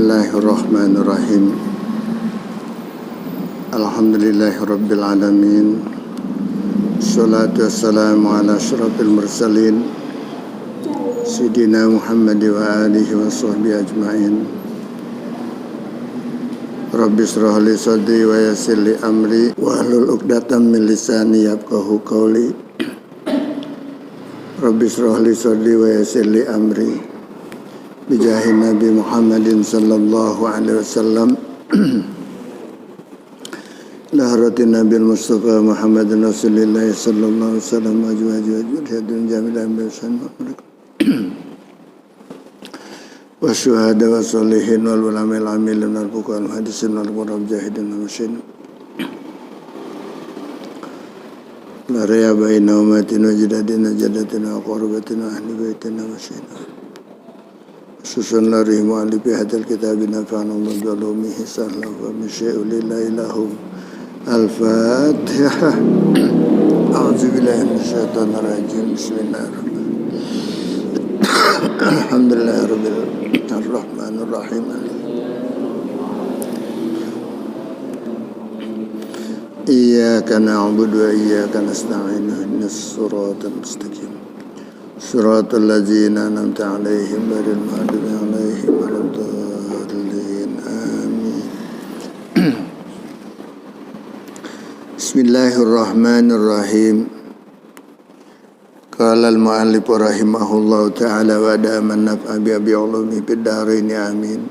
Bismillahirrahmanirrahim. Alhamdulillahirabbil alamin. Shalatu wassalamu ala asyrafil mursalin Sayyidina Muhammad wa alihi wa sahbihi ajma'in. Rabbi shrah li sadri wa yassir li amri wahlul 'uqdatam min lisani yafqahu qawli. Rabbi shrah li sadri wa yassir li amri bijahi Nabi Muhammadin sallallahu alaihi wasallam. Lahrati Nabi Mustafa Muhammadin Rasulillah sallallahu alaihi wasallam ajwajun jamilan bisan wa syuhada wa sholihin wal ulama al amilin wal fuqaha al hadisin wal qurab jahidin wa musyin la raya baina umatin wa jadadin wa qurbatin wa ahli baitin wa musyin susun lari mu'alifi hadal kitabin nafa'anallahu bi'ulumihi sallallahu wa misyi'u lillahi lahu al-fatihah. A'udzubillahi minasyaitonir rajim. Bismillahirrahmanirrahim. Alhamdulillahirabbil rahmanir rahim. Iyyaka na'budu wa iyyaka nasta'in ihdinas siratal mustaqim Suratul ladzina an'amta 'alaihim ghairil maghdubi 'alaihim waladdallin. Amin. Bismillahirrahmanirrahim. Qala al-mu'allif rahimahullahu ta'ala wa da'aman naf'a bi ulumi fid dharain. Amin.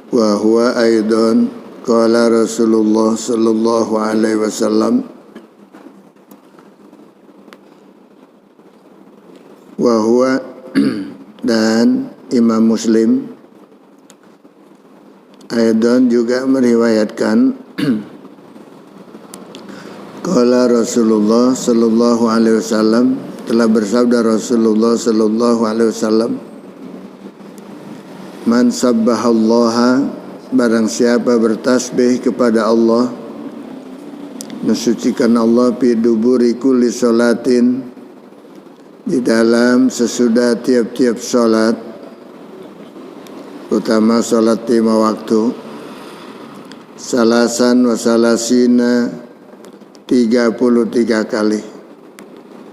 Wa huwa aidan qala Rasulullah sallallahu alaihi wasallam wahwa dan Imam Muslim Aidan juga meriwayatkan qala Rasulullah sallallahu alaihi wasallam, telah bersabda Rasulullah sallallahu alaihi wasallam, man sabbahallaha, barang siapa bertasbih kepada Allah, mensucikan Allah fi duburi kulli salatin, di dalam sesudah tiap-tiap sholat, utama sholat 5 waktu, salasan wa salasina, 33 kali.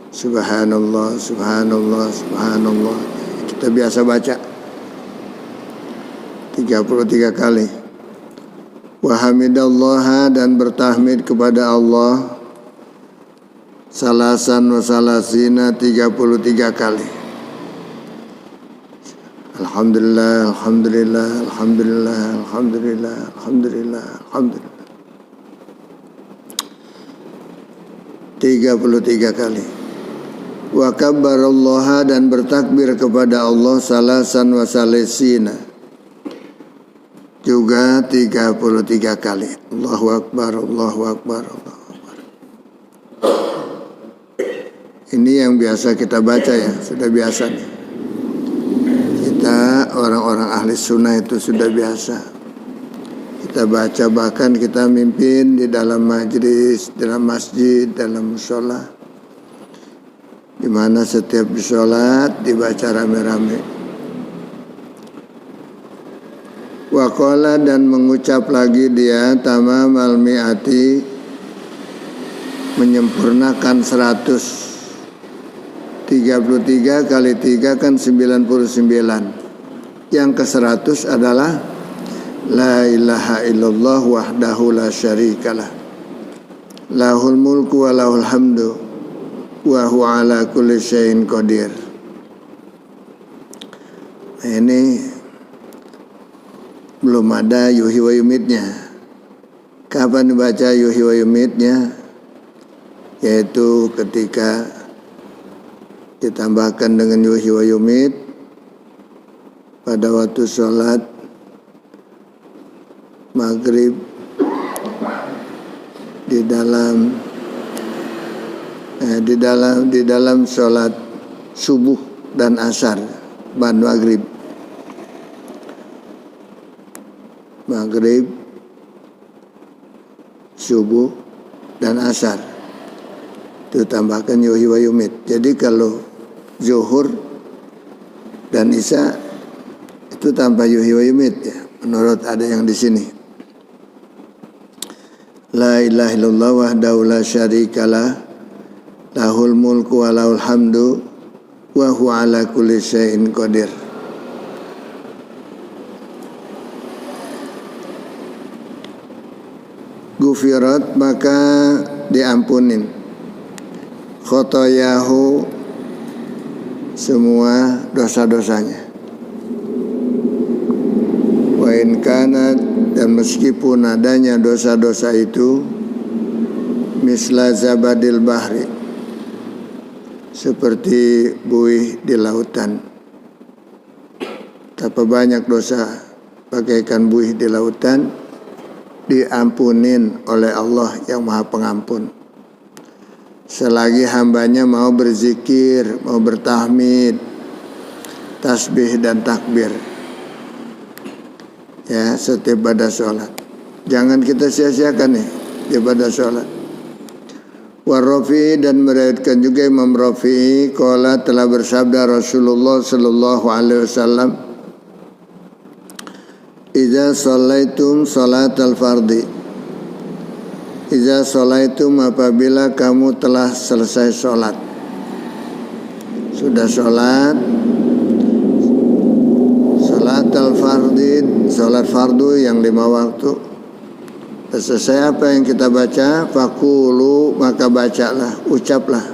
Subhanallah, subhanallah, subhanallah. Kita biasa baca 33 kali. Wa hamidallaha, dan bertahmid kepada Allah, salasan wa salasina, 33 kali. Alhamdulillah, alhamdulillah, alhamdulillah, alhamdulillah, alhamdulillah, alhamdulillah. 33 kali. Wa kabbarallaha, dan bertakbir kepada Allah, salasan wa salasina, juga 33 kali. Allahu akbar, Allahu akbar, Allahu. Ini yang biasa kita baca ya, sudah biasa nih. Kita orang-orang ahli sunnah itu sudah biasa. Kita baca, bahkan kita mimpin di dalam majlis, dalam masjid, dalam mushola, di mana setiap sholat dibaca rame-rame. Wa qala, dan mengucap lagi dia, tamamal mi'ati, menyempurnakan 100. 33 kali 3 kan 99. Yang ke-100 adalah la ilaha illallah wahdahu la syarikalah, lahul mulku wa lahul hamdu wa huwa ala kulli syai'in qadir. Nah, ini belum ada yuhyi wa yumitnya. Kapan dibaca yuhyi wa yumitnya? Yaitu ketika ditambahkan dengan yuhyi wa yumit pada waktu sholat maghrib, di dalam sholat subuh dan asar, maghrib, subuh dan asar, ditambahkan yuhyi wa yumit. Jadi kalau zuhur dan adzan isya itu tanpa yuhyi wa yumit ya, menurut ada yang di sini. La ilaha illallah wahdahu la syarikalah lahul mulku wa lahul hamdu wa huwa ala kulli syai'in qadir. Gufirat, maka diampunin khotoyahu, semua dosa-dosanya. Wa in kanat, dan meskipun adanya dosa-dosa itu misla zabadil bahri, seperti buih di lautan. Betapa banyak dosa bagaikan buih di lautan, diampunin oleh Allah yang Maha Pengampun. Selagi hambanya mau berzikir, mau bertahmid, tasbih dan takbir, ya, setiap pada sholat. Jangan kita sia-siakan nih ibadah sholat. Warrafi, dan meriwayatkan juga Imam Rafi'i, qala, telah bersabda Rasulullah sallallahu alaihi wasallam, idza shallaitum salatal fardhi, idza shallaitum, apabila kamu telah selesai sholat, sudah sholat, salatal fardhi, sholat fardu yang 5 waktu, selesai apa yang kita baca, faqulu, maka bacalah, ucaplah,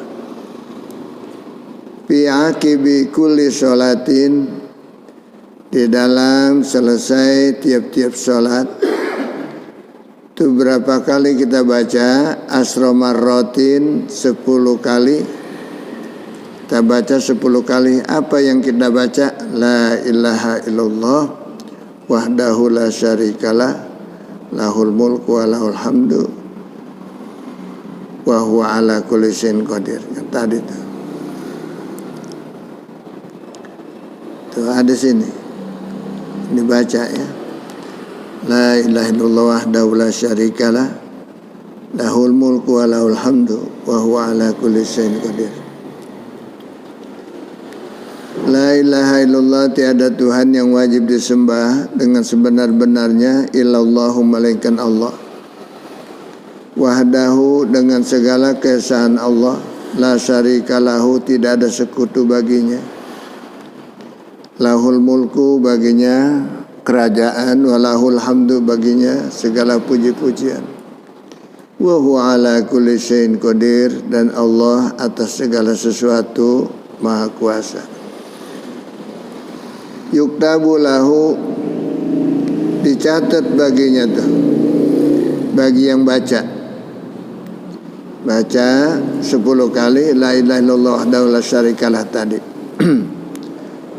fi aqibi kulli sholatin, di dalam selesai tiap-tiap sholat. Itu berapa kali kita baca? Asro marrotin, 10 kali. Kita baca 10 kali. Apa yang kita baca? La ilaha illallah wahdahu la syarikalah lahul mulku wa lahul hamdu wa huwa ala kulli syai'in qadir. Yang tadi itu. Tuh ada sini. Dibaca ya. La ilaha illallah wahdahu la syarikalah lahul mulku wa lahul hamdu wa huwa ala kulli syai'in qadir. La ilaha illallah, tiada Tuhan yang wajib disembah dengan sebenar-benarnya illallahu, melainkan Allah. Wahdahu, dengan segala keesaan Allah. La syarikalahu, tidak ada sekutu baginya. Lahul mulku, baginya kerajaan, walahul hamdu, baginya segala puji-pujian. Wa huwa ala kulli syai'in qadir, dan Allah atas segala sesuatu maha kuasa. Yuktabu lahu, dicatat baginya tuh, bagi yang baca 10 kali la ilaha illallah wahdahu la syarikalah tadi.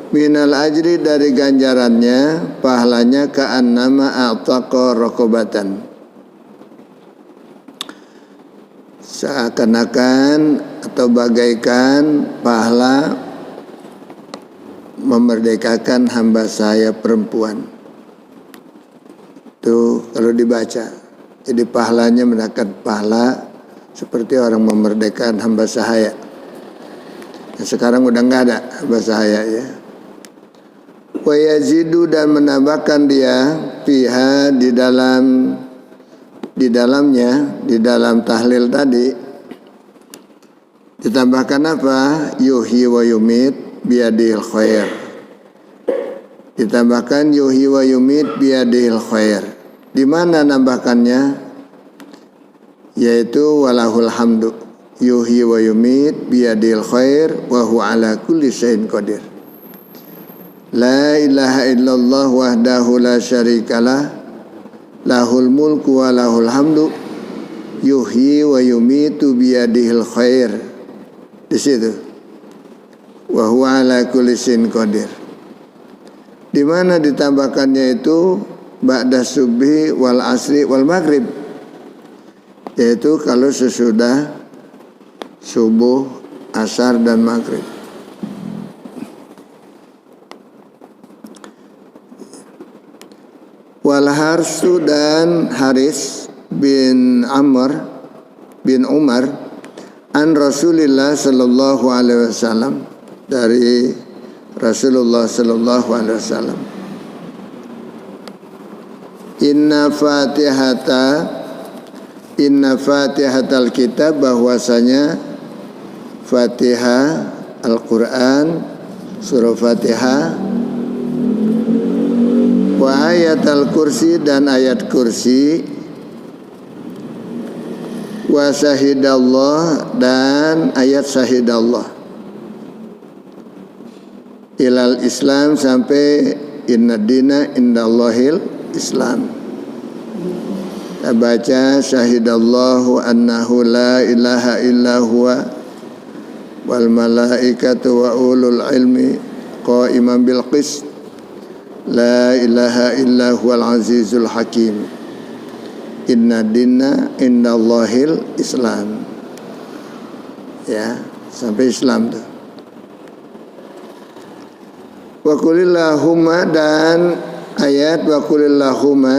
Minal ajri, dari ganjarannya, pahalanya, ka'annama a'taqa raqabatan, seakan-akan atau bagaikan pahala memerdekakan hamba saya perempuan. Itu kalau dibaca, jadi pahalanya mendapat pahala seperti orang memerdekakan hamba sahaya. Nah, sekarang udah nggak ada hamba sahaya ya. Wa yazidu, dan menambahkan dia fiha, di dalamnya, di dalam tahlil tadi ditambahkan apa? Yuhyi wa yumit biyadihil khair. Ditambahkan yuhyi wa yumit biyadihil khair. Di mana nambahkannya? Yaitu walahul hamdu. Yuhyi wa yumit biyadihil khair wa huwa ala kulli syai'in qadir. La ilaha illallah wahdahu la syarikalah lahul mulku wa lahul hamdu yuhyi wa yumitu biyadihil khair. Di situ wa huwa ala kulli syai'in qadir. Di mana ditambahkannya itu ba'da subhi wal asri wal maghrib, yaitu kalau sesudah subuh, asar dan maghrib. Wal Harsu, dan Haris bin Amr bin Umar an Rasulillah sallallahu alaihi wasallam, dari Rasulullah sallallahu alaihi wasallam. Inna fatihatal kitab, bahwasanya Fatihah Al-Quran, surah Fatihah, wa ayat al-kursi, dan ayat kursi, wa syahidallah, dan ayat syahidallah, ilal Islam, sampai inna dina indallahil Islam. Kita baca syahidallahu annahu la ilaha illa huwa wal malaikatu wa ulul ilmi qa'iman bil qist la ilaha illa huwal azizul hakim inna dina indallahil Islam. Ya, sampai Islam tuh. Wa qulillahumma, dan ayat wa qulillahumma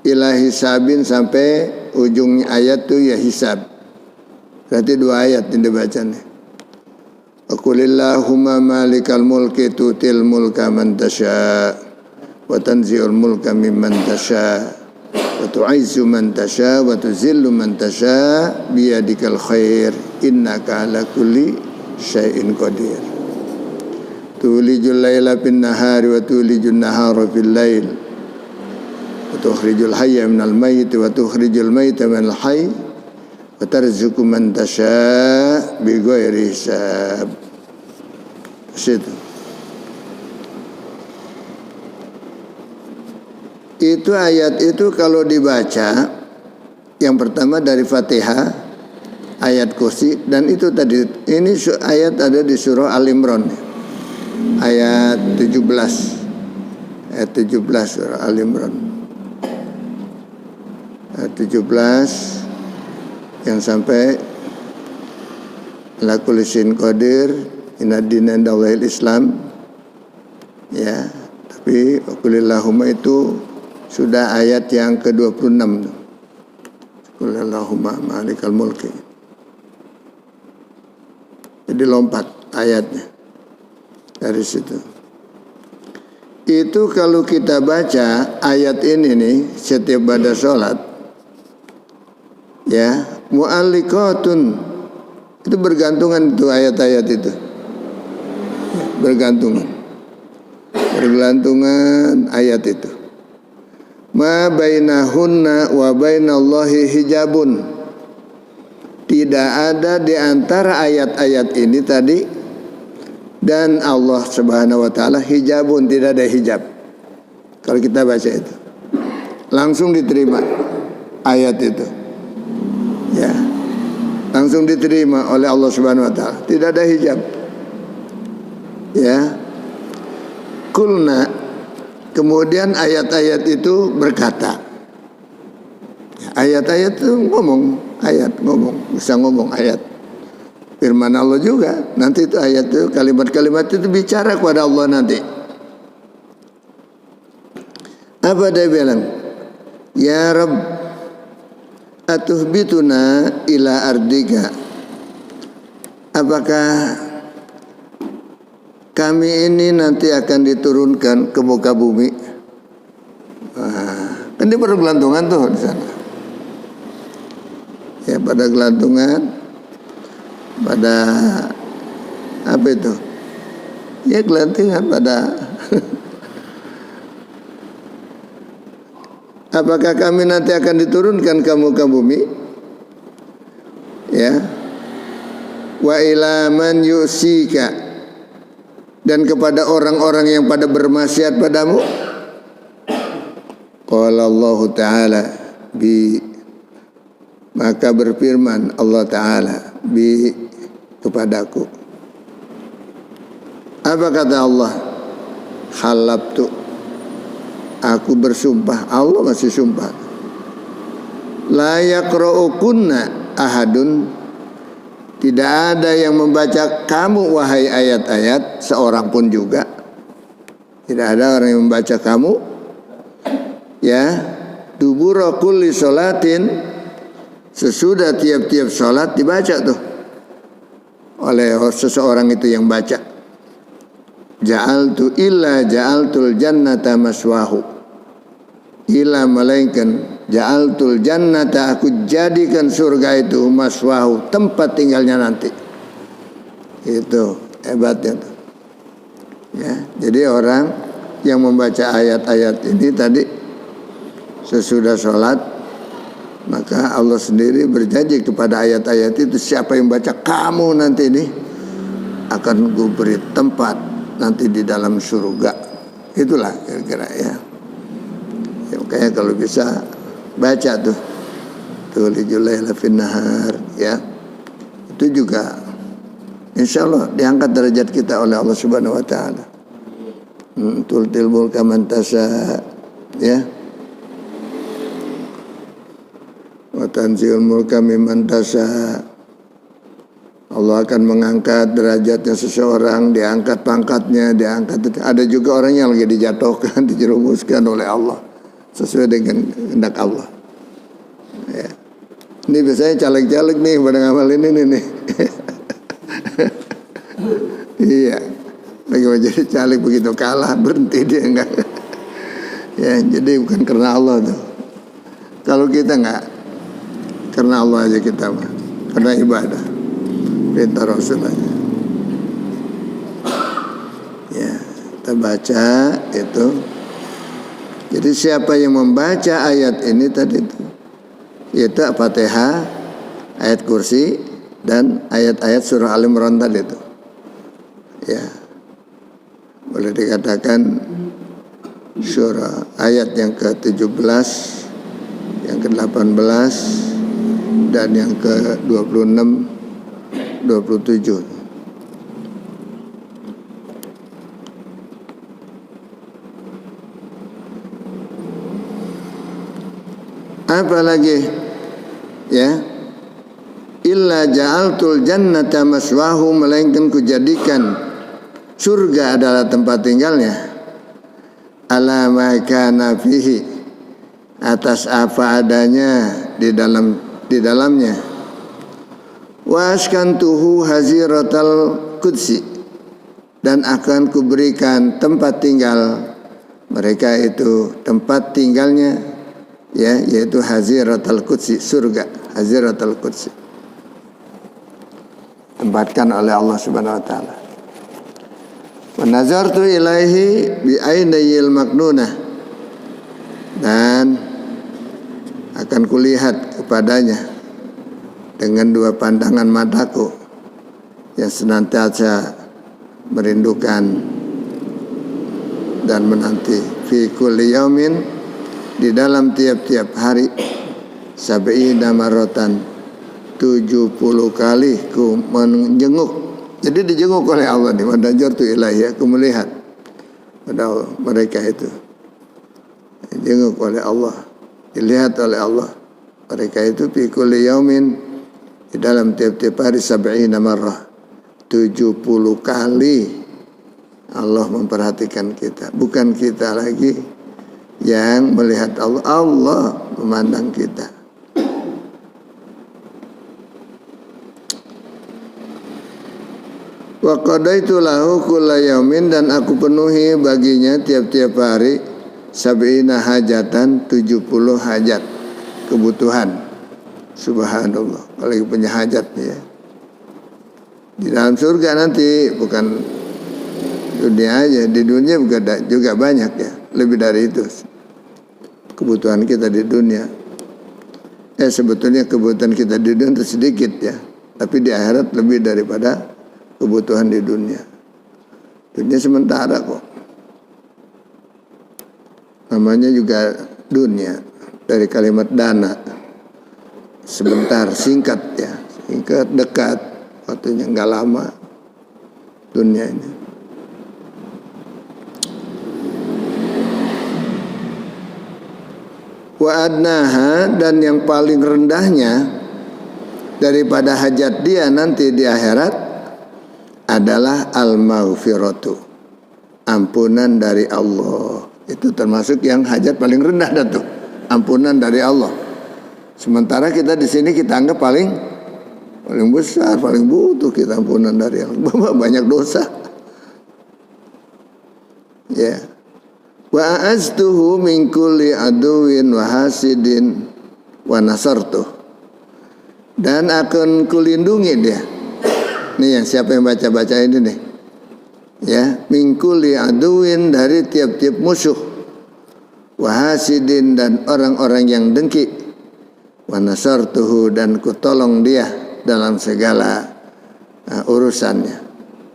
ila hisabin, sampai ujung ayat tuh ya hisab. Berarti 2 ayat yang dibaca nih. Wa qulillahumma malikal mulki tutil mulka man tasha wa tanzi'ul mulka mimman tasha wa tu'izzu man tasha wa tuzillu man tasha biyadikal khair innaka ala kulli syai'in qadir. Tulijul laila bin nahari wa tulijul nahara fil lail wa tukhrijul hayya minal mayyit wa tukhrijul mayyita minal hayy wa tarzuqu man tasha bighairi hisab. Situ. Itu ayat itu kalau dibaca, yang pertama dari Fatihah, ayat kursi, dan itu tadi ini ayat ada di surah Al-Imran, ayat 17. Ayat 17 surah Al-Imran. Ayat 17 yang sampai la kulli syai'in qadir inna dina indallahil Islam. Ya, tapi qulillahumma itu sudah ayat yang ke-26. Qulillahumma malikal mulki. Jadi lompat ayatnya dari situ. Itu kalau kita baca ayat ini nih setiap pada sholat, ya, mu'alliqatun, itu bergantungan itu ayat-ayat itu, bergantungan ayat itu. Ma bainahunna wa bainallahi hijabun, tidak ada di antara ayat-ayat ini tadi dan Allah Subhanahu wa taala hijabun, tidak ada hijab. Kalau kita baca itu langsung diterima ayat itu. Ya, langsung diterima oleh Allah Subhanahu wa taala, tidak ada hijab. Ya. Kulna, kemudian ayat-ayat itu berkata. Ayat-ayat itu ngomong, bisa ngomong ayat. Firman Allah juga, nanti itu ayat itu, kalimat-kalimat itu bicara kepada Allah nanti. Apa dia bilang? Ya Rabb, atuhbituna ila ardika, apakah kami ini nanti akan diturunkan ke muka bumi? Kan dia pada gelantungan tuh di sana. Ya, pada gelantungan, pada apa itu? Ya, gelantungan pada. Apakah kami nanti akan diturunkan ke muka bumi? Ya. Wa ila man yusika, dan kepada orang-orang yang pada bermaksiat padamu. Qala Allah Ta'ala maka berfirman Allah Ta'ala kepadaku. Apa kata Allah? Halabtu, aku bersumpah. Allah masih sumpah. La yaqra'ukunna ahadun, tidak ada yang membaca kamu wahai ayat-ayat, seorang pun juga. Tidak ada orang yang membaca kamu. Ya, dubura kulli sholatin, sesudah tiap-tiap sholat dibaca tuh oleh seseorang itu yang baca. ja'altul jannata maswahu. Ila malaikan ja'altul jannata, aku jadikan surga itu maswahu, tempat tinggalnya nanti. Itu hebatnya tuh. Ya, jadi orang yang membaca ayat-ayat ini tadi sesudah sholat, maka Allah sendiri berjanji kepada ayat-ayat itu, siapa yang baca kamu nanti ini akan gue beri tempat nanti di dalam surga. Itulah kira-kira ya. Ya makanya kalau bisa baca tuh tulijul laila fin nahar ya. Itu juga insya Allah diangkat derajat kita oleh Allah Subhanahu wa taala. Tultil mulka man tasha ya. Wa tanziul mulka mimman tasha. Allah akan mengangkat derajatnya seseorang, diangkat pangkatnya, diangkat. Ada juga orang yang lagi dijatuhkan, dijerumuskan oleh Allah sesuai dengan kehendak Allah. Ya. Ini biasanya caleg-caleg nih pada ngamalin ini nih. Iya, lagi mau jadi caleg begitu kalah berhenti dia enggak. Ya, jadi bukan karena Allah tuh. Kalau kita enggak karena Allah aja kita mah, karena ibadah. Perintah Rasul aja. Ya, kita baca itu. Jadi siapa yang membaca ayat ini tadi itu, yaitu Fatihah, ayat kursi, dan ayat-ayat surah Al-Imran tadi itu. Ya, boleh dikatakan surah ayat yang ke-17, yang ke-18, dan yang ke-26, 27. Apalagi ya, illa ja'altul jannata maswahu, melainkan kujadikan surga adalah tempat tinggalnya, ala ma kana fihi, atas apa adanya di dalamnya. Wa askantuhu haziratal qudsi, dan akan kuberikan tempat tinggal mereka itu, tempat tinggalnya ya, yaitu haziratal qudsi, surga haziratal qudsi, tempatkan oleh Allah Subhanahu wa taala. Wa nazartu ilaihi bi ainayil maknunah, dan akan kulihat kepadanya dengan dua pandangan mataku yang senantiasa merindukan dan menanti. Fi kulli yaumin, di dalam tiap-tiap hari, sab'ina maratan, 70 kali ku menjenguk. Jadi dijenguk oleh Allah nih. Wanajartu ilahi, aku melihat pada mereka itu, dijenguk oleh Allah, dilihat oleh Allah. Mereka itu fi kulli yaumin, di dalam tiap-tiap hari, sab'ina marrah, 70 kali Allah memperhatikan kita. Bukan kita lagi yang melihat Allah, Allah memandang kita. Wa qadaitu lahu kulla yaumin, dan aku penuhi baginya tiap-tiap hari, sab'ina hajatan, 70 hajat, kebutuhan. Subhanallah, kalau lagi punya hajat ya. Di dalam surga nanti bukan dunia aja, di dunia juga banyak ya, lebih dari itu kebutuhan kita di dunia. Sebetulnya kebutuhan kita di dunia itu sedikit ya, tapi di akhirat lebih daripada kebutuhan di dunia. Dunia sementara kok, namanya juga dunia dari kalimat dana. Sebentar, singkat ya, singkat, dekat, waktunya nggak lama dunia ini. Wa adnaha, dan yang paling rendahnya daripada hajat dia nanti di akhirat adalah al-maghfiratu, ampunan dari Allah. Itu termasuk yang hajat paling rendah dah tuh, ampunan dari Allah. Sementara kita di sini kita anggap paling besar, paling butuh kita ampunan dari Allah. Banyak dosa. Ya. Wa a'aztuhu min kulli aduwin wa hasidin wa nasartuh. Dan akan kulindungi dia. Nih yang siapa yang baca-baca ini nih. Ya, min kulli aduwin, dari tiap-tiap musuh. Wa hasidin, dan orang-orang yang dengki. Wa nasartuhu, dan kutolong dia dalam segala urusannya.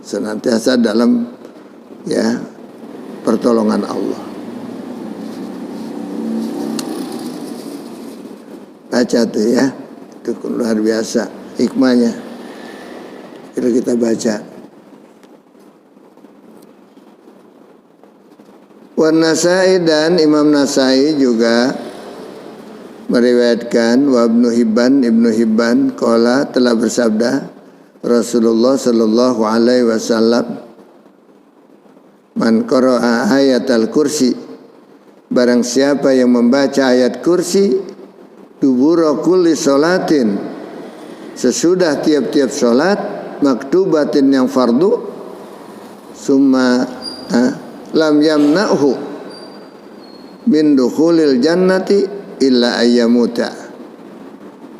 Senantiasa dalam ya pertolongan Allah. Baca tuh ya, itu luar biasa hikmahnya. Kalau kita baca. Wan Nasai, dan Imam Nasai juga meriwayatkan, wa Ibnu Hibban qala, telah bersabda Rasulullah sallallahu alaihi wasallam, man qara'a ayatal kursi, barang siapa yang membaca ayat kursi, dubura kulli sholatin, sesudah tiap-tiap sholat, maktubatin yang fardu, summa lam yamna'hu min dukhulil jannati illa ayyamuta.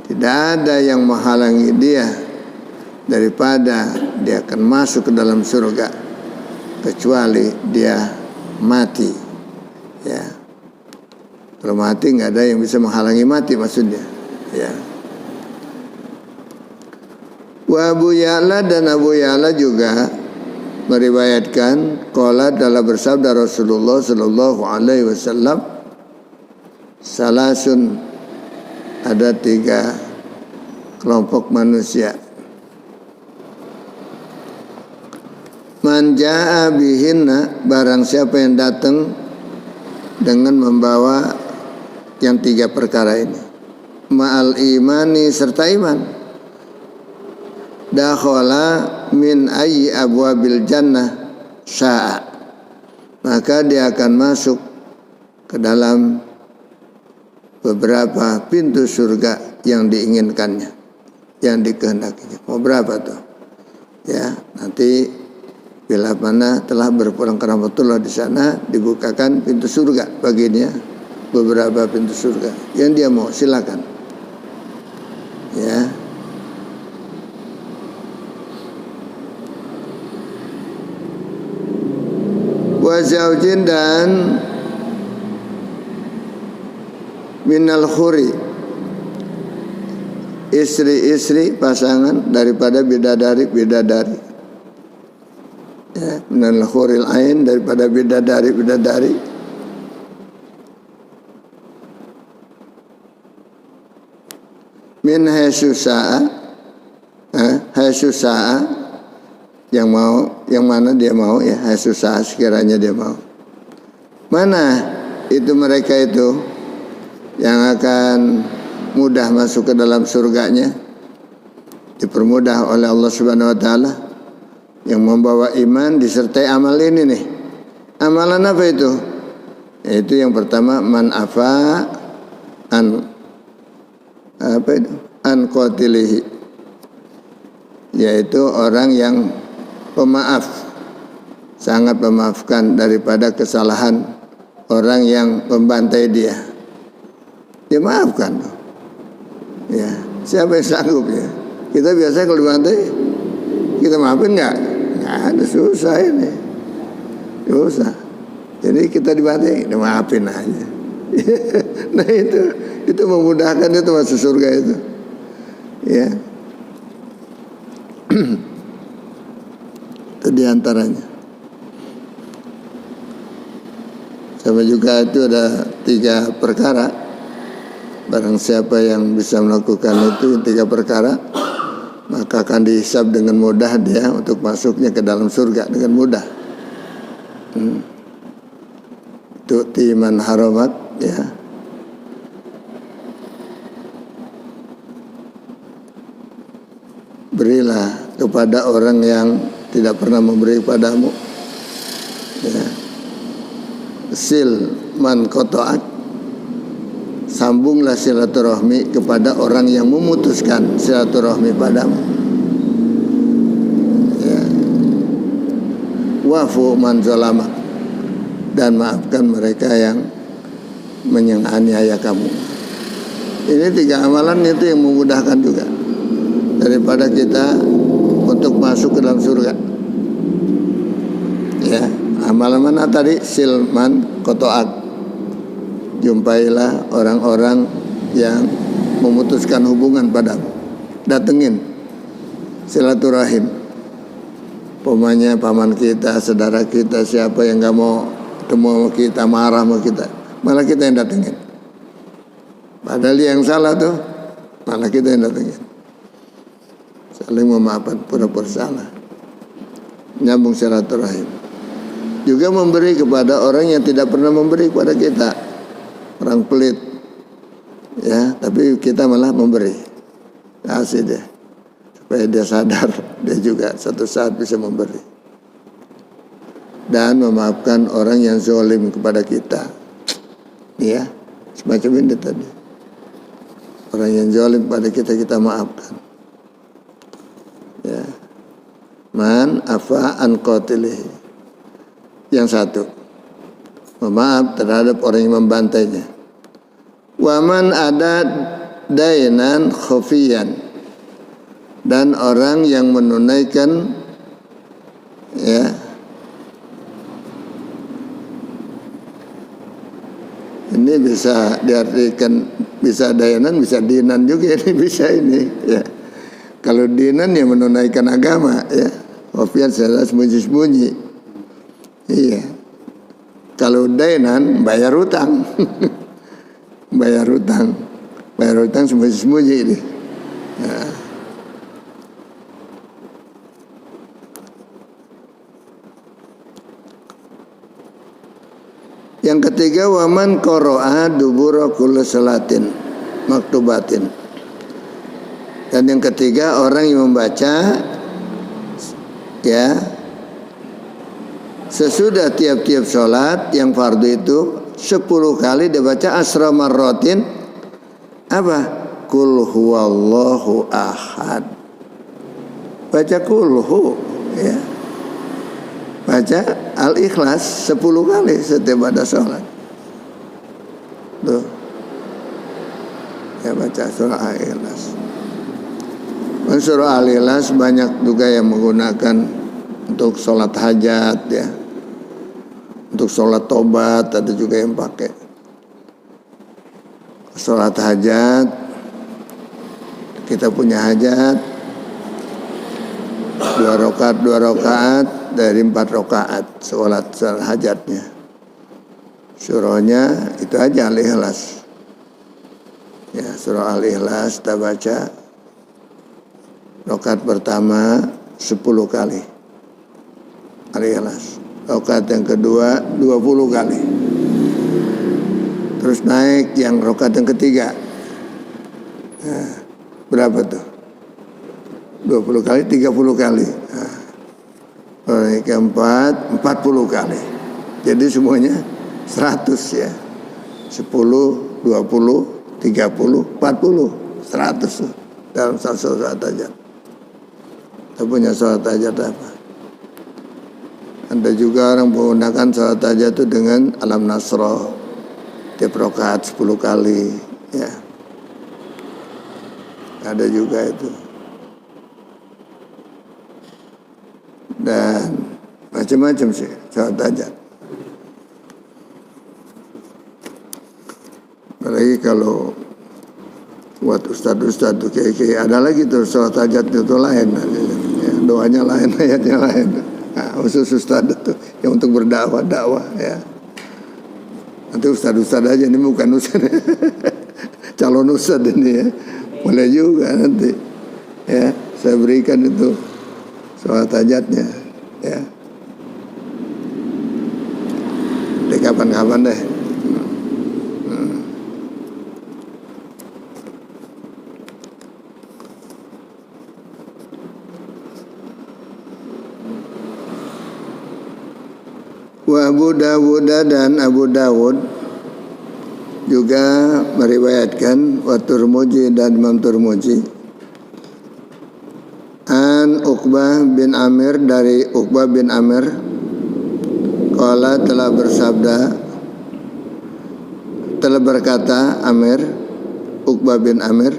Tidak ada yang menghalangi dia daripada dia akan masuk ke dalam surga kecuali dia mati. Ya, kalau mati nggak ada yang bisa menghalangi mati maksudnya. Ya. Wa Abu Ya'la, dan Abu Ya'la juga meriwayatkan, qala, dalam bersabda Rasulullah sallallahu alaihi wasallam, salasun, ada 3 kelompok manusia. Man jaa bihinna, barang siapa yang datang dengan membawa yang 3 perkara ini, ma'al imani, serta iman, dakhala min ayyi abwabil jannah sya'a, maka dia akan masuk ke dalam beberapa pintu surga yang diinginkannya, yang dikehendakinya. Mau berapa tuh? Ya, nanti bila mana telah berpulang ke rahmatullah di sana, dibukakan pintu surga baginya, beberapa pintu surga yang dia mau, silakan. Ya. Wa zaujin, dan minal khuri, istri-istri, pasangan daripada bidadari. Ya, minal khuril ain, daripada bidadari. Min haisusa'a, yang mau, yang mana dia mau, ya, haisusa'a, sekiranya dia mau. Mana itu mereka itu yang akan mudah masuk ke dalam surganya, dipermudah oleh Allah Subhanahu wa taala, yang membawa iman disertai amal ini nih. Amalan apa itu? Yaitu yang pertama, man afa an qatilihi, yaitu orang yang pemaaf, sangat memaafkan daripada kesalahan orang yang membantai dia. Dia maafkan. Ya, siapa yang sanggup ya? Kita biasa kalau dibantai, kita maafin nggak? Nggak ada, susah ini. Susah. Jadi kita dibantai, kita maafin aja. Nah itu memudahkan, itu masuk surga itu. Ya. Itu diantaranya. Sama juga itu ada 3 perkara. Barang siapa yang bisa melakukan itu 3 perkara, maka akan dihisab dengan mudah dia untuk masuknya ke dalam surga dengan mudah. Tu'ti man haramat, ya. Berilah kepada orang yang tidak pernah memberi padamu, ya. Sil man qata'ak, sambunglah silaturahmi kepada orang yang memutuskan silaturahmi padamu, ya. Wafu man zalama, dan maafkan mereka yang menganiaya kamu. Ini 3 amalan itu yang memudahkan juga daripada kita untuk masuk ke dalam surga. Ya, amalan mana tadi? Silman kotoak. Jumpailah orang-orang yang memutuskan hubungan padamu. Datengin silaturahim. Pemanya paman kita, saudara kita, siapa yang gak mau ketemu sama kita, marah sama kita, malah kita yang datengin. Padahal dia yang salah tuh, malah kita yang datengin. Saling memaafkan pura-pura salah. Nyambung silaturahim. Juga memberi kepada orang yang tidak pernah memberi kepada kita. Orang pelit, ya, tapi kita malah memberi. Kasih deh, supaya dia sadar dia juga suatu saat bisa memberi. Dan memaafkan orang yang zalim kepada kita. Ya, semacam ini tadi. Orang yang zalim pada kita maafkan. Ya. Man afa an qatilihi. Yang satu, memaaf terhadap orang yang membantainya. Wa man ada dainan khafiyan, dan orang yang menunaikan, ya, ini bisa diartikan bisa dainan, bisa dinan juga, ini bisa ini, ya. Kalau dinan yang menunaikan agama, ya, khafiyan secara sembunyi-sembunyi. Iya. Kalau dainan bayar hutang. Bayar hutang sembunyi-sembunyi ini. Nah. Yang ketiga, waman qara'a dubura kulli salatin maktubatin. Dan yang ketiga, orang yang membaca, ya, sesudah tiap-tiap sholat yang fardu itu 10 kali dibaca asra marratin. Apa? Kul huwallahu ahad. Baca kulhu, ya. Baca al-ikhlas 10 kali setiap ada sholat. Tuh. Ya, baca surah al-ikhlas. Surah al-ikhlas banyak juga yang menggunakan untuk sholat hajat, ya. Untuk sholat tobat ada juga yang pakai. Sholat hajat, kita punya hajat 2 rakaat dari 4 rakaat sholat hajatnya. Surahnya itu aja al-ikhlas. Ya, surah al-ikhlas kita baca rakaat pertama 10 kali al-ikhlas. Rakaat yang kedua 20 kali. Terus naik yang rakaat yang ketiga. Nah, berapa tuh? 20 kali, 30 kali. Nah, yang keempat 40 kali. Jadi semuanya 100, ya. 10, 20, 30, 40, 100 dalam satu sholat hajat. Kita punya sholat hajat apa? Ada juga orang menggunakan sholat hajat itu dengan alam nasroh, tiap rakaat 10 kali, ya. Ada juga itu. Dan macam-macam sih sholat hajat. Apalagi kalau buat ustadz tuh kayak ada lagi tuh sholat hajat itu lain, ya, doanya lain, ayatnya lain. Nah, khusus ustadz itu yang untuk berdakwah, ya. Nanti ustadz aja, ini bukan ustadz. Calon ustadz ini, ya. Boleh juga nanti, ya, saya berikan itu sholat hajatnya, ya. Di kapan-kapan deh. Wa Abu Dawud dan Abu Dawud juga meriwayatkan, wa Turmuji dan Imam Turmuji, an Uqbah bin Amir, dari Uqbah bin Amir, Qala telah berkata Amir, Uqbah bin Amir,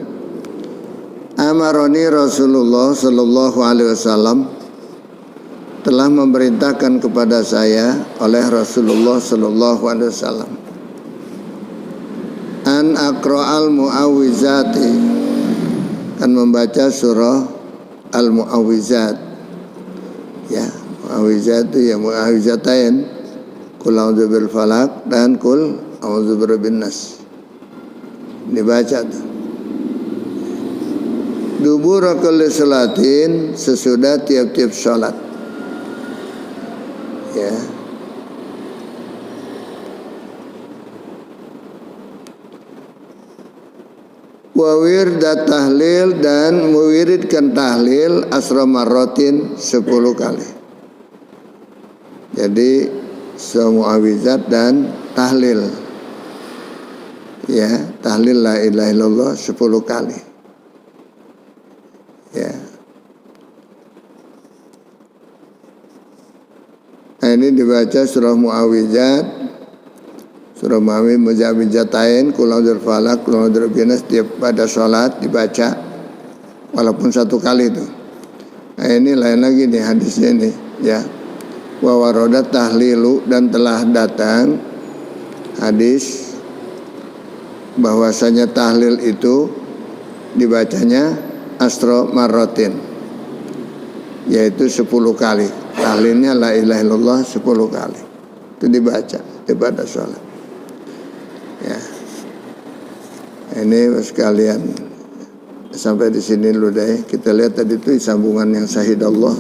amaroni Rasulullah sallallahu alaihi wasallam, telah memerintahkan kepada saya oleh Rasulullah sallallahu alaihi wasallam, an aqra'al mu'awwizati, kan membaca surah al-mu'awwizat. Ya, mu'awwizat itu ya mu'awwizatain, qul a'udzu birabbil falaq dan qul a'udzu birabbin nas. Dibaca tuh. Dubura kulli salatin, sesudah tiap-tiap salat. Ya. Wa wirda tahlil, dan mewiridkan tahlil asra marratin 10 kali. Jadi semua mu'awwizat dan tahlil. Ya, tahlil la ilaha illallah 10 kali. Ya. Nah, ini dibaca surah mu'awwizat, surah mu'awwizatain, qul a'udzu birabbil falaq, qul a'udzu birabbin nas, setiap pada sholat dibaca walaupun 1 kali itu. Nah, ini lain lagi nih hadisnya nih, ya. Wa warada tahlilu, dan telah datang hadis bahwasanya tahlil itu dibacanya asra marratin, yaitu 10 kali. Tahlilnya la ilaha illallah 10 kali. Itu dibaca pada sholat. Ya. Ini sekalian, sampai di sini dulu deh. Kita lihat tadi itu sambungan yang syahid Allah.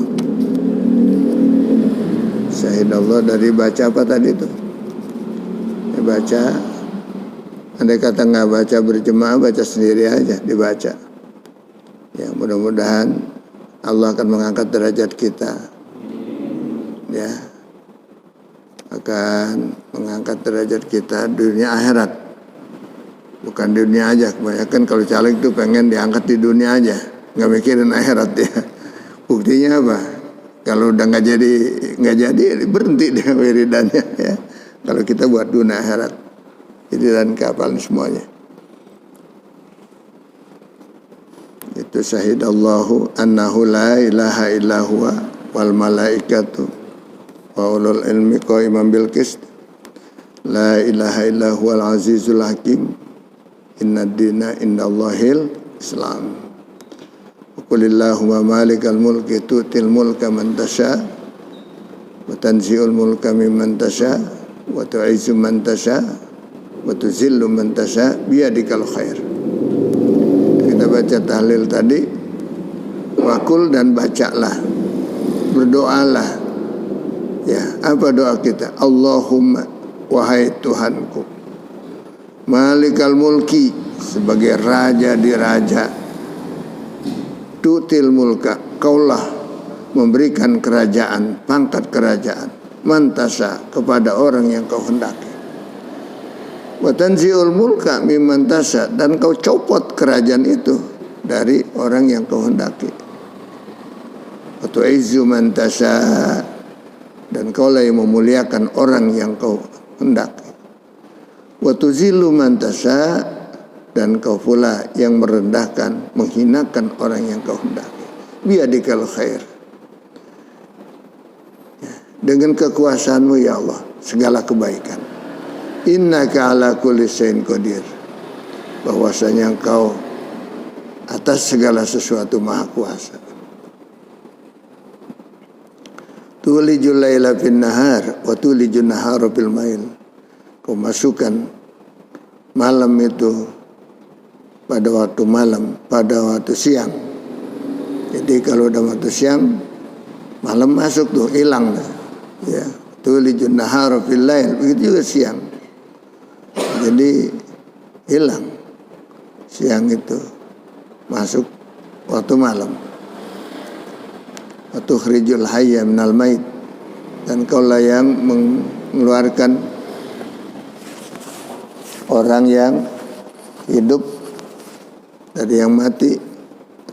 Syahid Allah dari baca apa tadi itu? Baca, andai kata nggak baca berjemaah, baca sendiri aja, dibaca. Ya, mudah-mudahan Allah akan mengangkat derajat kita. Ya, akan mengangkat derajat kita dunia akhirat, bukan dunia aja. Kebanyakan kalau caleg itu pengen diangkat di dunia aja, nggak mikirin akhirat ya. Buktinya apa? Kalau udah nggak jadi berhenti dia wiridannya ya. Kalau kita buat dunia akhirat, jadi dan kapal semuanya. Itu syahidallahu annahu la ilaha illa huwa wal malaikatu wa ulul ilmi qa'iman bil qist, la ilaha illa huwal azizul hakim, innad dina indallahil islam. Qulillahumma malikal mulki tu'til mulka man tasha wa tanzi'ul mulka mimman tasha wa tu'izzu man tasha wa tuzillu man tasha biyadikal khair. Kita baca tahlil tadi, wakul, dan bacalah, berdoalah. Ya, apa doa kita? Allahumma, wahai Tuhanku, malikal mulki, sebagai raja di raja, tu'til mulka, kaulah memberikan kerajaan, pangkat kerajaan, mantasa, kepada orang yang kau hendaki. Wa tanzi'ul mulka mimman tasha, dan kau copot kerajaan itu dari orang yang kau hendaki. Wa tu'izzu man tasha, dan kaulah yang memuliakan orang yang kau hendaki. Wa tuzillu man tasha, dan kau pula yang merendahkan, menghinakan orang yang kau hendaki. Biyadikal khair, ya, dengan kekuasaanmu ya Allah segala kebaikan. Innaka ala kulli syai'in qadir, bahwasanya engkau atas segala sesuatu maha kuasa. Tulijul laila fin nahar wa tulijun nahara fil lail, kau masukkan malam itu pada waktu malam, pada waktu siang. Jadi kalau udah waktu siang, malam masuk tuh, hilang dah. Ya, tulijun nahara fil lail, begitu juga siang. Jadi hilang, siang itu masuk waktu malam. Wa tukhrijul hayya minal mait, dan kaulah yang mengeluarkan orang yang hidup dari yang mati.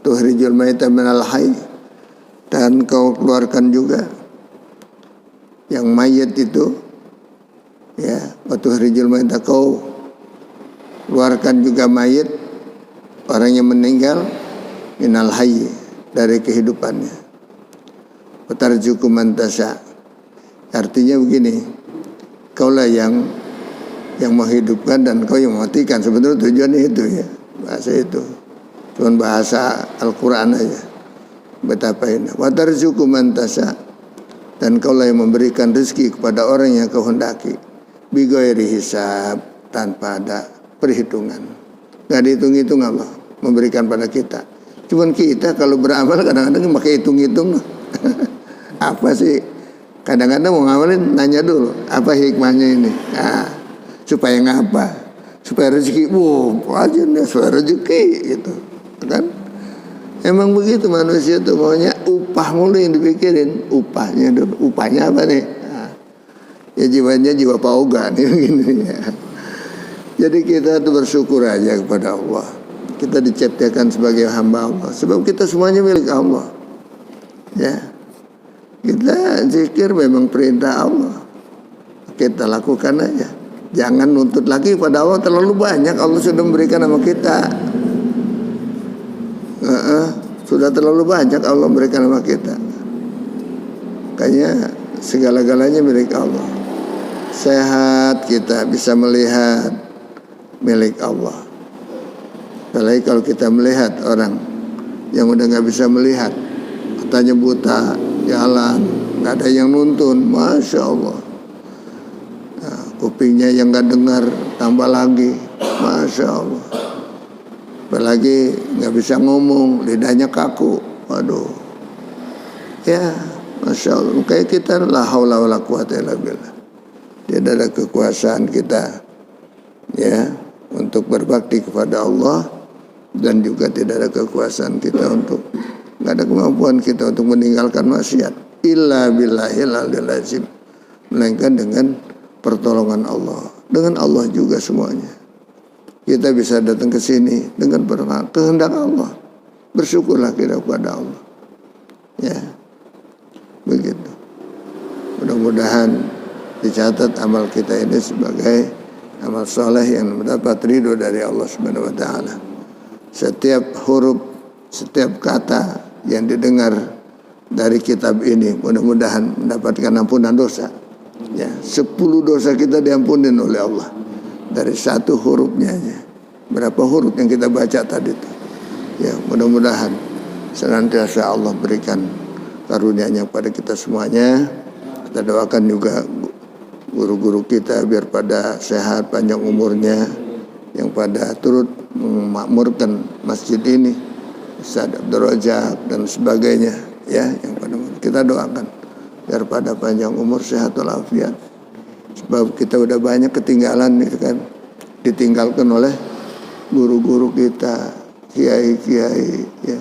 Tukhrijul maita minal hayy, dan kau keluarkan juga yang mayit itu, ya, waktu harijul mayit kau keluarkan juga mayit orang yang meninggal minal hayy, dari kehidupannya. Watarjuku man tasya, artinya begini, kaulah yang menghidupkan dan kau yang mematikan. Sebenarnya tujuannya itu, ya, bahasa itu cuman bahasa Al-Quran aja. Betapa ini watarjuku man tasya, dan kaulah yang memberikan rezeki kepada orang yang kau hendaki, bighairi hisab, tanpa ada perhitungan. Gak dihitung-hitung Allah memberikan pada kita. Cuman kita kalau beramal kadang-kadang pakai hitung-hitung. Apa sih? Kadang-kadang mau ngamalin nanya dulu, apa hikmahnya ini? Nah, supaya ngapa? Supaya rezeki, aja nih, supaya rezeki gitu, kan? Emang begitu manusia tuh maunya upah mulu yang dipikirin, upahnya dulu. Upahnya apa nih? Nah, ya jiwanya jiwa pauga nih begini ya. Jadi kita tuh bersyukur aja kepada Allah. Kita diciptakan sebagai hamba Allah, sebab kita semuanya milik Allah. Ya, kita zikir memang perintah Allah, kita lakukan aja. Jangan nuntut lagi pada Allah terlalu banyak. Allah sudah memberikan sama kita. Sudah terlalu banyak Allah memberikan sama kita. Kayaknya segala-galanya milik Allah. Sehat kita bisa melihat, milik Allah. Apalagi kalau kita melihat orang yang udah gak bisa melihat, katanya buta, jalan, gak ada yang nuntun, Masya Allah. Nah, kupingnya yang gak dengar, tambah lagi, Masya Allah. Apalagi gak bisa ngomong, lidahnya kaku, waduh. Ya, Masya Allah. Kayak kita la haula wala quwata illa billah. Tidak ada kekuasaan kita, ya, untuk berbakti kepada Allah, dan juga tidak ada kekuasaan kita untuk, nggak ada kemampuan kita untuk meninggalkan maksiat. Illa billahil aliyil azim, melainkan dengan pertolongan Allah. Dengan Allah juga semuanya. Kita bisa datang ke sini dengan kehendak Allah. Bersyukurlah kita kepada Allah. Ya, begitu. Mudah-mudahan dicatat amal kita ini sebagai amal soleh yang mendapat ridho dari Allah Subhanahu wa Ta'ala. Setiap huruf, setiap kata yang didengar dari kitab ini mudah-mudahan mendapatkan ampunan dosa. Ya, 10 dosa kita diampunin oleh Allah dari satu hurufnya aja. Berapa huruf yang kita baca tadi itu? Ya, mudah-mudahan senantiasa Allah berikan karunia-Nya kepada kita semuanya. Kita doakan juga guru-guru kita biar pada sehat, panjang umurnya, yang pada turut memakmurkan masjid ini, Ustaz Abdul Razak dan sebagainya, ya, yang pada kita doakan biar pada panjang umur, sehat walafiat. Sebab kita udah banyak ketinggalan nih kan, ditinggalkan oleh guru-guru kita, kiai-kiai, ya.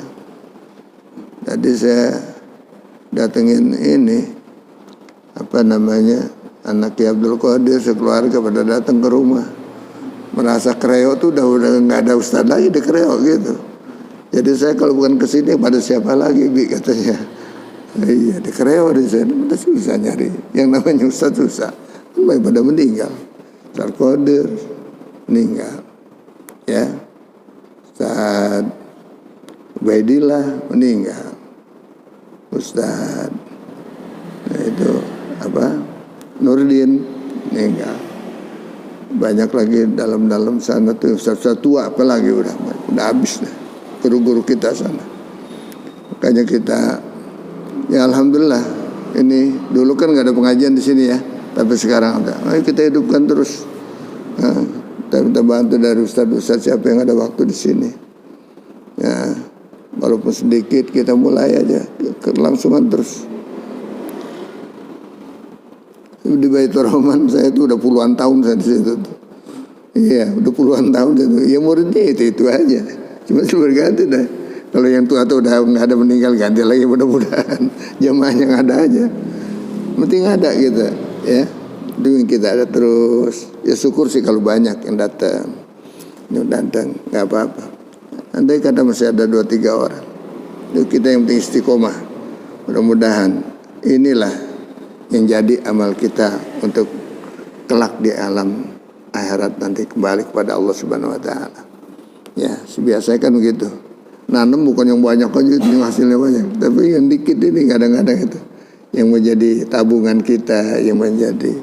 Jadi saya datengin ini, apa namanya, anak Ki Abdul Qadir sekeluarga pada datang ke rumah, merasa kreo tuh udah nggak ada ustaz lagi di kreo gitu. Jadi saya kalau bukan kesini pada siapa lagi, Bi, katanya. Iya, di kreo di sana udah susah nyari yang namanya ustaz, susah. Sampai pada meninggal. Ustaz Qadir meninggal, ya. Ustaz Ubaidillah meninggal. Ustaz, nah itu apa, Nurdin meninggal. Banyak lagi dalam sana tuh ustaz-ustaz tua, apalagi udah habis dah guru-guru kita sana. Makanya kita, ya alhamdulillah, ini dulu kan nggak ada pengajian di sini ya, tapi sekarang ada. Ayo kita hidupkan terus. Nah, kita minta bantu dari ustaz-ustaz siapa yang ada waktu di sini. Ya, walaupun sedikit kita mulai aja, kelangsungan terus. Di Baitur Rahman saya tuh udah puluhan tahun saya di situ. Iya, udah puluhan tahun itu. Ya muridnya itu aja. Cuma berganti dah. Kalau yang tua tuh udah nggak ada, meninggal, ganti lagi, mudah-mudahan jamaahnya nggak ada aja. Penting ada gitu, ya. Dengan kita ada terus. Ya syukur sih kalau banyak yang datang. Yang datang nggak apa-apa. Andai kata masih ada 2-3 orang. Itu kita yang penting istiqomah. Mudah-mudahan inilah yang jadi amal kita untuk kelak di alam akhirat nanti kembali kepada Allah Subhanahu wa taala. Ya, biasanya kan begitu. Nanam bukan yang banyak aja itu hasilnya banyak, tapi yang dikit ini kadang-kadang itu yang menjadi tabungan kita, yang menjadi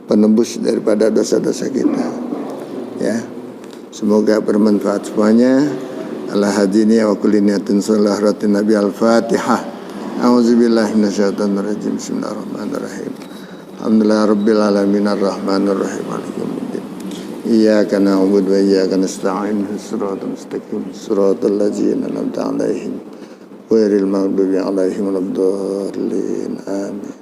penembus daripada dosa-dosa kita. Ya. Semoga bermanfaat semuanya. Ala hadiniya wa kulli niyatin salahratin nabi al-fatihah. A'udzubillahi minasyaitonir rajim. Bismillahirrahmanirrahim. Alhamdulillah rabbil alamin arrahmanir rahim maliki yaumiddin. Iyyaka na'budu wa iyyaka nasta'in. Shiratal mustaqim. Shiratal ladzina an'amta 'alaihim ghairil maghdubi 'alaihim waladdallin. Amin.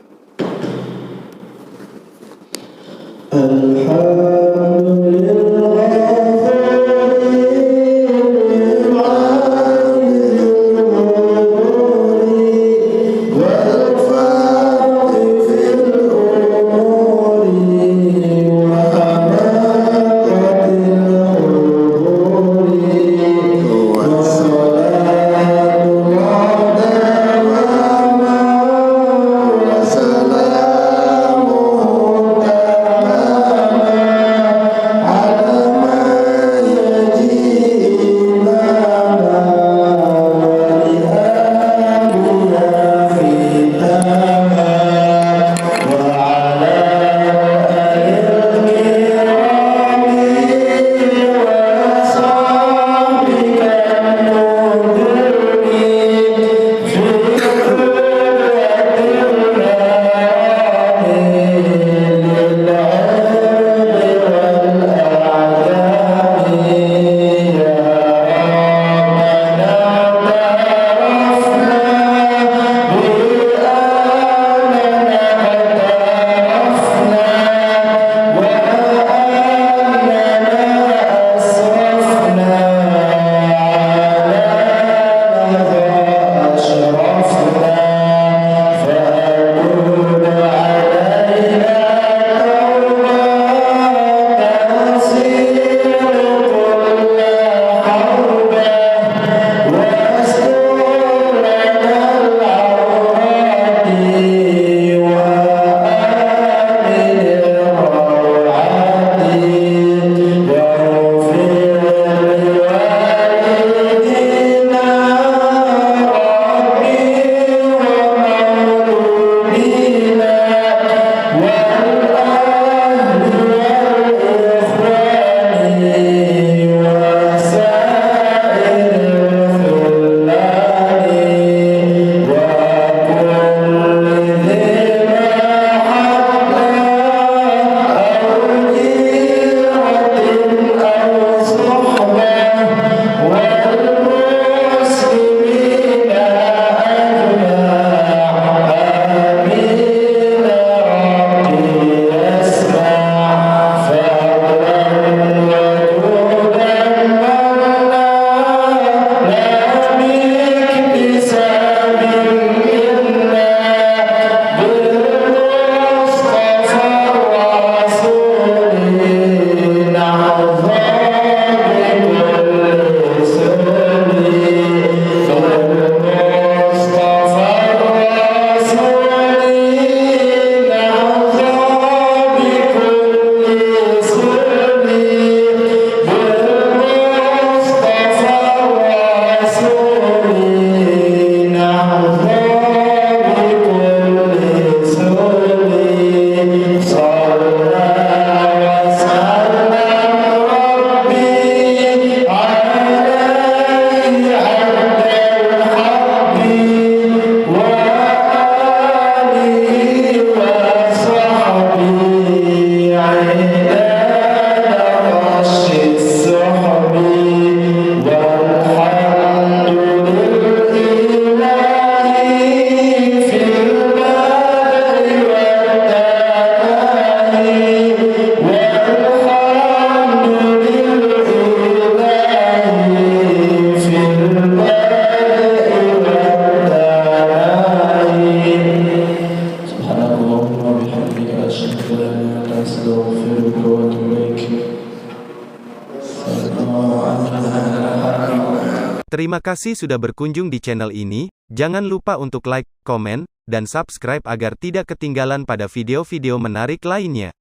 Terima kasih sudah berkunjung di channel ini. Jangan lupa untuk like, komen, dan subscribe agar tidak ketinggalan pada video-video menarik lainnya.